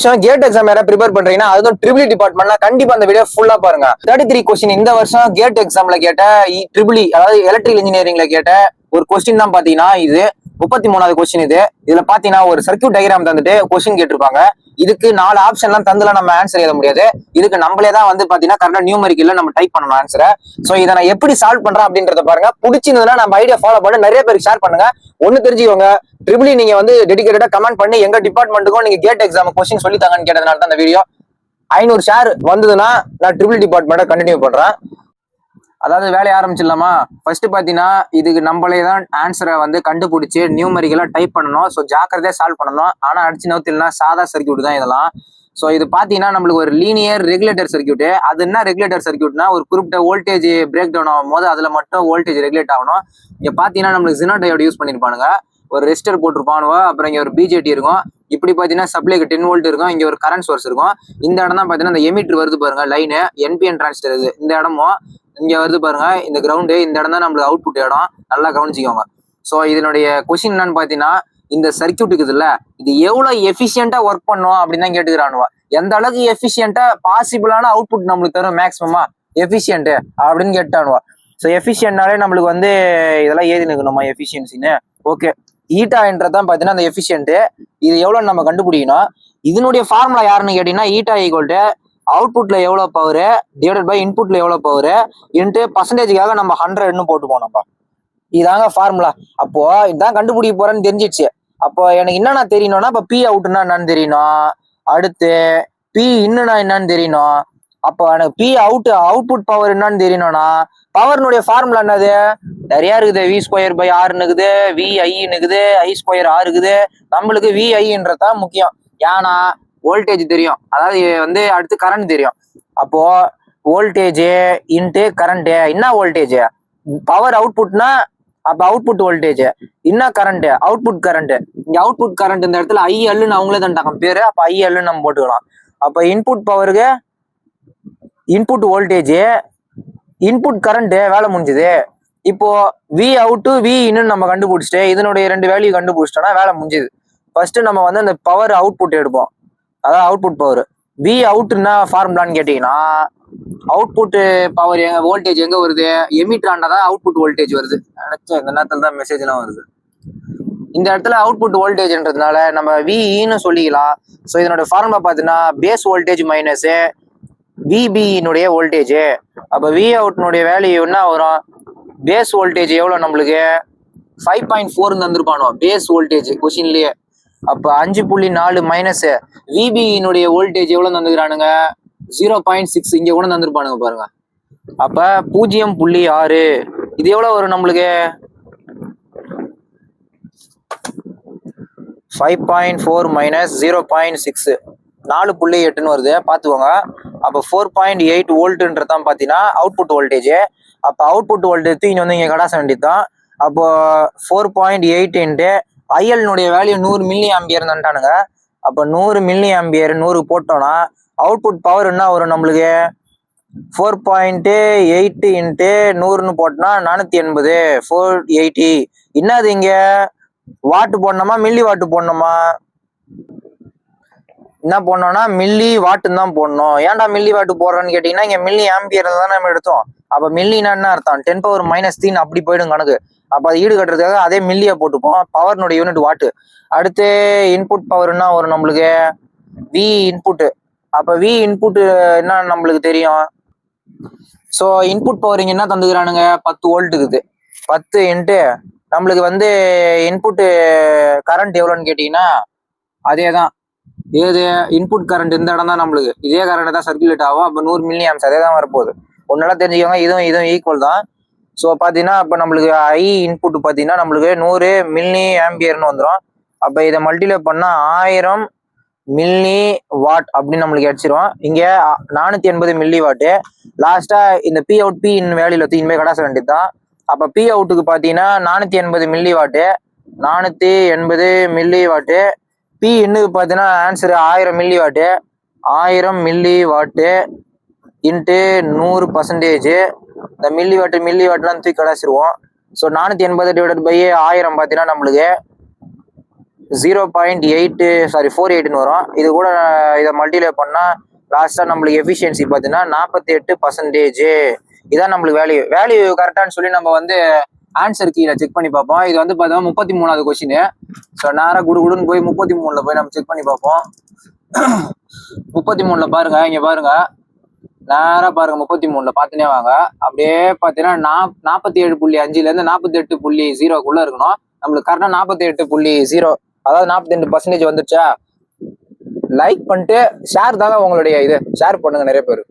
Gate exam யாராவது prepare பண்றீங்கன்னா அதுவும் ட்ரிபிள் டிபார்ட்மெண்ட்னா கண்டிப்பா அந்த வீடியோ ஃபுல்லா பாருங்க. 33 கொஸ்டின் இந்த வருஷம் கேட் எக்ஸாம்ல கேட்ட ட்ரிபிள் அதாவது எலக்ட்ரிக்கல் இன்ஜினியரிங்ல கேட்ட ஒரு கொஸ்டின் தான் பாத்தீங்கன்னா இது 33வது கொஸ்டின். இதுல பாத்தீங்கன்னா ஒரு சர்க்யூட் டயக்ராம் தந்துட்டு கொஸ்டின் கேட்டிருப்பாங்க. இதுக்கு 4 ஆப்ஷன்லாம் தந்துல நம்ம ஆன்சர் எழுத முடியாது. இதுக்கு நம்மளே தான் வந்து பாத்தீங்கன்னா கரெக்டா நியூமரிக்கல்ல நம்ம டைப் பண்ணணும் ஆன்சரை. சோ இதை நான் எப்படி சால்வ் பண்றேன் அப்படின்றத பாருங்க. பிடிச்சிருந்ததுன்னா நம்ம ஐடியா ஃபாலோ பண்ணி நிறைய பேருக்கு ஷேர் பண்ணுங்க. ஒண்ணு தெரிஞ்சுக்கோங்க, ட்ரிபிள் நீங்க வந்து டெடிகேட்டடா கமெண்ட் பண்ணி எங்க டிபார்ட்மெண்ட்டுக்கும் நீங்க கேட் எக்ஸாம் கொஸ்டின் சொல்லி தாங்கன்னு கேட்டதுனால தான் இந்த வீடியோ 500 ஷேர் வந்ததுன்னா நான் ட்ரிபிள் டிபார்ட்மெண்ட்டை கண்டினியூ பண்றேன். அதாவது வேலையை ஆரம்பிச்சிடலாமா? ஃபர்ஸ்ட் பாத்தீங்கன்னா இதுக்கு நம்மளே தான் ஆன்சரை வந்து கண்டுபிடிச்சு நியூமரிக்கலா டைப் பண்ணணும். ஸோ ஜாக்கிரதையா சால்வ் பண்ணணும். ஆனா அடிச்சு நோத்தில்னா சாதா சர்க்யூட் தான் இதெல்லாம். ஸோ இது பாத்தீங்கன்னா நம்மளுக்கு ஒரு லீனியர் ரெகுலேட்டர் சர்க்யூட். அது என்ன ரெகுலேட்டர் சர்க்யூட்னா ஒரு குறிப்பிட்ட வோல்டேஜ் பிரேக் டவுன் ஆகும் போது அதுல மட்டும் வோல்டேஜ் ரெகுலேட் ஆகணும். இங்க பாத்தீங்கன்னா நம்மளுக்கு ஜீனோ டயோடு யூஸ் பண்ணிருப்பானுங்க. ஒரு ரெசிஸ்டர் போட்டிருப்பானுவோ, அப்புறம் இங்க ஒரு பிஜேடி இருக்கும். இப்படி பாத்தீங்கன்னா சப்ளைக்கு 10 வோல்ட் இருக்கும். இங்க ஒரு கரண்ட் சோர்ஸ் இருக்கும். இந்த இடம் தான் பாத்தீங்கன்னா இந்த எமிட்டர் வருது பாருங்க, லைனு என்பிஎன் டிரான்சிஸ்டர். இது இந்த இடமும் இங்க வருது பாருங்க, இந்த கிரவுண்டு. இந்த இடம் தான் நம்மளுக்கு அவுட்புட் இடம். நல்லா கவனிச்சுக்கோங்க. ஸோ இதனுடைய கொஸ்டின் என்னன்னு பாத்தீங்கன்னா இந்த சர்க்யூட்டுக்கு இதுல இது எவ்வளவு எஃபிஷியன்டா ஒர்க் பண்ணும் அப்படின்னு தான் கேட்டுக்கிறானுவா. எந்த அளவுக்கு எஃபிஷியன்டா பாசிபிளான அவுட்புட் நம்மளுக்கு தரும் மேக்ஸிமமா எஃபிஷியன்ட் அப்படின்னு கேட்டானுவா. ஸோ எஃபிஷியன்ட்னாலே நம்மளுக்கு வந்து இதெல்லாம் ஏதி நிற்கணுமா எஃபிஷியன்சின்னு. ஓகே, ஈட்டான்றதான் பாத்தீங்கன்னா அந்த எஃபிஷியன்ட். இது எவ்வளவு நம்ம கண்டுபிடிக்கணும். இதனுடைய ஃபார்முலா யாருன்னு கேட்டீங்கன்னா ஈட்டா ஈக்குவல் டு அவுட்புட்ல எவ்வளவு பவர் டிவைடட் பை இன்புட்ல எவ்வளவு பவர் இன்ட்டு பர்சன்டேஜுக்காக நம்ம 100ன்னு போட்டுப்போம் நம்ம. இதாங்க ஃபார்முலா. அப்போ இதான் கண்டுபிடிக்க போறேன்னு தெரிஞ்சிச்சு. அப்போ எனக்கு என்னென்ன தெரியணும்னா இப்போ பி அவுட்னா என்னன்னு தெரியணும். அடுத்து பி இன்னுனா என்னன்னு தெரியணும். அப்போ எனக்கு பி அவுட்புட் பவர் என்னன்னு தெரியணும்னா பவர்னுடைய ஃபார்முலா என்னது நிறைய இருக்குது. வி ஸ்கொயர் பை ஆர்னு இருக்குது, வி ஐன்னு இருக்குது, ஐ ஸ்கொயர் ஆர் இருக்குது. நம்மளுக்கு வி ஐன்றதான் முக்கியம். ஏன்னா வோல்டேஜ் தெரியும், அதாவது வந்து அடுத்து கரண்ட் தெரியும். அப்போ வோல்டேஜ் இன்ட்டு கரண்ட். என்ன வோல்டேஜ்? பவர் அவுட்புட்னா அப்ப அவுட்புட் வோல்டேஜ். என்ன கரண்ட்? Output current. இங்க அவுட்புட் கரண்ட் இந்த இடத்துல ஐஎல்னு அவங்களே தண்டாங்க பேரு. அப்ப ஐஎல்னு நம்ம போட்டுக்கலாம். அப்ப இன்புட் பவருக்கு இன்புட் வோல்டேஜ் இன்புட் கரண்ட் வேலை முடிஞ்சுது. இப்போ வி அவுட்டு வி இன்னும் நம்ம கண்டுபிடிச்சிட்டு இதனுடைய 2 வேல்யூ கண்டுபிடிச்சிட்டோம்னா வேலை முடிஞ்சுது. ஃபர்ஸ்ட் நம்ம வந்து அந்த பவர் அவுட்புட் எடுப்போம், அதாவது அவுட்புட் பவர். வி அவுட்னா ஃபார்முலான்னு கேட்டீங்கன்னா அவுட்புட் பவர் எங்க வோல்டேஜ் எங்க வருது? எமிட்ராண்டா தான் அவுட்புட் வோல்டேஜ் வருது. இந்த நேரத்துல தான் மெசேஜ் எல்லாம் வருது. இந்த இடத்துல அவுட்புட் வோல்டேஜ்ன்றதுனால நம்ம விஇன்னு சொல்லிக்கலாம். ஸோ இதனோட ஃபார்முலா பார்த்தீங்கன்னா பேஸ் வோல்டேஜ் மைனஸ் விபியினுடைய வோல்டேஜ். அப்போ வி அவுட்னுடைய வேல்யூ என்ன வரும்? பேஸ் வோல்டேஜ் எவ்வளோ நம்மளுக்கு 5.4 தந்துருப்பானோ பேஸ் வோல்டேஜ் கொஸ்டின்லயே. அப்ப 5.4 மைனஸ் விபியினுடைய வோல்டேஜ் எவ்வளவு தந்துக்கிறானுங்க? 0.6 இங்க கூட தந்துருப்பானுங்க பாருங்க. அப்ப 0.6 இது எவ்வளவு வரும் நம்மளுக்கு? 5.4 மைனஸ் 0.6 4.8ன்னு வருது, பாத்துக்கோங்க. அப்ப 4.8 வோல்ட்ன்றதான் பாத்தீங்கன்னா அவுட்புட் வோல்டேஜ். அப்ப அவுட்புட் வோல்டேஜ் இங்க வந்து இங்க கடாச வேண்டியதுதான். அப்போ 4.8 இன்ட்டு ஐஎல்னுடைய வேல்யூ 100 மில்லி ஆம்பியர் தான்ட்டானுங்க. அப்ப 100 மில்லி ஆம்பியர் 100 போட்டோம்னா அவுட்புட் பவர் என்ன வரும் நம்மளுக்கு? 4.8 இன்ட்டு 100ன்னு போட்டோம்னா 480 480. என்னது இங்க வாட்டு போடணுமா மில்லி வாட்டு போடணுமா? என்ன போடணும்னா மில்லி வாட்டுன்னு தான் போடணும். ஏன்டா மில்லி வாட்டு போடுறோன்னு கேட்டீங்கன்னா இங்க மில்லி ஆம்பியர் தானே நம்ம எடுத்தோம். அப்ப மில்லினா என்ன அர்த்தம்? 10⁻³ அப்படி போயிடும் கணக்கு. அப்ப அது ஈடு கட்டுறதுக்காக அதே மில்லியா போட்டுப்போம். பவர்னுடைய யூனிட் வாட்டு. அடுத்து இன்புட் பவர்னா வரும் நம்மளுக்கு வி இன்புட். அப்ப வி இன்புட் என்ன நம்மளுக்கு தெரியும்? ஸோ இன்புட் பவர் இங்க என்ன தந்துக்கிறானுங்க? 10 வோல்ட் இருக்குது. 10 இன்ட்டு நம்மளுக்கு வந்து இன்புட் கரண்ட் எவ்வளோன்னு கேட்டீங்கன்னா அதே தான். ஏது இன்புட் கரண்ட் இந்த இடம் தான் நம்மளுக்கு. இதே கரண்ட் தான் சர்க்குலேட் ஆகும். அப்போ 100 மில்லி ஆம்ஸ் அதே தான் வரப்போகுது. ஒன்னால தெரிஞ்சுக்கோங்க, இதுவும் ஈக்குவல் தான். ஸோ பார்த்தீங்கன்னா இப்போ நம்மளுக்கு ஐ இன்புட் பார்த்தீங்கன்னா நம்மளுக்கு 100 மில்லி ஆம்பியர்னு வந்துடும். அப்போ இதை மல்டிப்ளை பண்ணால் 1000 மில்லி வாட் அப்படின்னு நம்மளுக்கு அடிச்சிருவோம். இங்கே 480 மில்லி வாட்டு. லாஸ்டா இந்த பி அவுட் பி இன் வேலையில் இனிமேல் கடாச வேண்டியது தான். அப்போ பி அவுட்டுக்கு பார்த்தீங்கன்னா 480 மில்லி வாட்டு 480 மில்லி வாட்டு. பி இன்னுக்கு பார்த்தீங்கன்னா ஆன்சரு 1000 மில்லி வாட்டு 1000 மில்லி வாட்டு இன்ட்டு 100%. இந்த மில்லி வாட்டுலாம் தூக்கி கடாச்சிருவோம். ஸோ 480 டிவைடட் பை 1000 பார்த்தீங்கன்னா நம்மளுக்கு 0.48 வரும். இது கூட இதை மல்டிப்ளை பண்ணா லாஸ்டா நம்மளுக்கு எஃபிஷியன்சி பார்த்தீங்கன்னா 48%. இதான் நம்மளுக்கு வேல்யூ கரெக்டான்னு சொல்லி நம்ம வந்து ஆன்சர் கீழே செக் பண்ணி பார்ப்போம். இது வந்து பார்த்தோம்னா 33வது கொஸ்டின். ஸோ நேராக குடுன்னு போய் 33ல போய் நம்ம செக் பண்ணி பார்ப்போம். 33ல பாருங்க, இங்க பாருங்க, நேரா பாருங்க, 33ல பார்த்துனே வாங்க. அப்படியே பார்த்தீங்கன்னா 47.5 48.0 இருக்கணும். நம்மளுக்கு கரெக்டாக 48.0, அதாவது 42% வந்துருச்சா? லைக் பண்ணிட்டு ஷேர் தாங்க உங்களுடைய இது, ஷேர் பண்ணுங்க நிறைய பேர்.